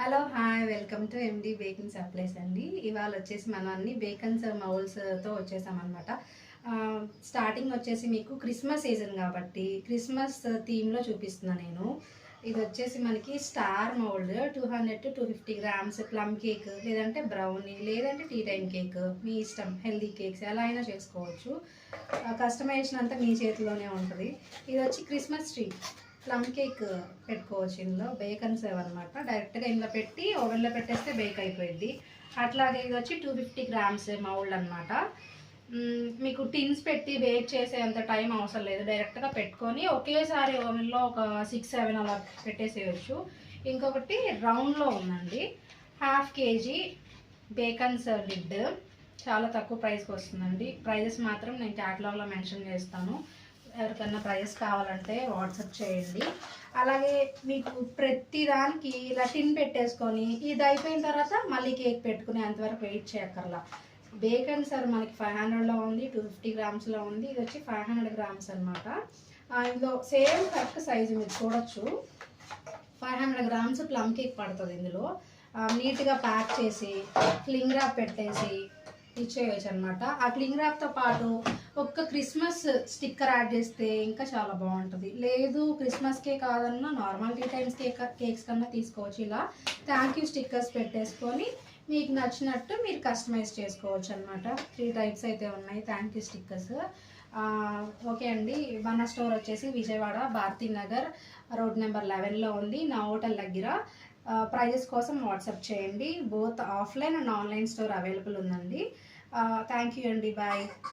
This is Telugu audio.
Hello hi welcome to MD baking supplies అండి. ఇవాళ వచ్చేసి మనం అన్ని బేకన్స్ మౌల్స్తో వచ్చేసామన్నమాట. స్టార్టింగ్ వచ్చేసి మీకు క్రిస్మస్ సీజన్ కాబట్టి క్రిస్మస్ థీమ్లో చూపిస్తున్నాను నేను. ఇది వచ్చేసి మనకి star mould 200 to 250 grams plum cake, లేదంటే బ్రౌనీ, లేదంటే టీ టైమ్ కేక్, మీ ఇష్టం. హెల్దీ కేక్స్ ఎలా అయినా చేసుకోవచ్చు. కస్టమైజేషన్ అంతా మీ చేతిలోనే ఉంటుంది. ఇది వచ్చి క్రిస్మస్ ట్రీ ప్లమ్ కేక్ పెట్టుకోవచ్చు. ఇందులో బేకన్ సేవ్ అనమాట. డైరెక్ట్గా ఇందులో పెట్టి ఓవెన్లో పెట్టేస్తే బేక్ అయిపోయింది. అట్లాగే ఇది వచ్చి 250 గ్రామ్స్ మౌల్డ్ అనమాట. మీకు టిన్స్ పెట్టి బేక్ చేసే అంత టైం అవసరం లేదు. డైరెక్ట్గా పెట్టుకొని ఒకేసారి ఓవెన్లో ఒక 6-7 అలా పెట్టేసేయచ్చు. ఇంకొకటి రౌండ్లో ఉందండి, 1/2 kg బేకన్స్ లిడ్. చాలా తక్కువ ప్రైస్కి వస్తుందండి. ప్రైజెస్ మాత్రం నేను క్యాటలాగ్లో మెన్షన్ చేస్తాను. ఎవరికన్నా ప్రైస్ కావాలంటే వాట్సాప్ చేయండి. అలాగే మీకు ప్రతి దానికి ఇలా టిన్ పెట్టేసుకొని ఇది అయిపోయిన తర్వాత మళ్ళీ కేక్ పెట్టుకునే అంతవరకు వెయిట్ చేయక్కర్లా. బేకన్ సార్ మనకి 500లో ఉంది, 250 గ్రామ్స్లో ఉంది. ఇది వచ్చి 500 గ్రామ్స్ అనమాట. ఇందులో సేమ్ కరెక్ట్ సైజు మీరు చూడొచ్చు. 500 గ్రామ్స్ ప్లమ్ కేక్ పడుతుంది ఇందులో. నీట్గా ప్యాక్ చేసి క్లింగ్ ర్యాప్ పెట్టేసి ఇచ్చేయచ్చు అనమాట. ఆ క్లింగ్ ర్యాప్తో పాటు ఒక్క క్రిస్మస్ స్టిక్కర్ యాడ్ చేస్తే ఇంకా చాలా బాగుంటుంది. లేదు క్రిస్మస్కే కాదన్నా నార్మల్ టీ టైమ్స్ కేక్స్ కన్నా తీసుకోవచ్చు. ఇలా థ్యాంక్ యూ స్టిక్కర్స్ పెట్టేసుకొని మీకు నచ్చినట్టు మీరు కస్టమైజ్ చేసుకోవచ్చు అనమాట. 3 టైప్స్ అయితే ఉన్నాయి థ్యాంక్ యూ స్టిక్కర్స్. ఓకే అండి. మన స్టోర్ వచ్చేసి విజయవాడ భారతీ నగర్ రోడ్ నెంబర్ 11లో ఉంది, నా హోటల్ దగ్గర. ప్రైజెస్ కోసం వాట్సాప్ చేయండి. Both offline and online store available ఉందండి. థ్యాంక్ యూ అండి. బాయ్.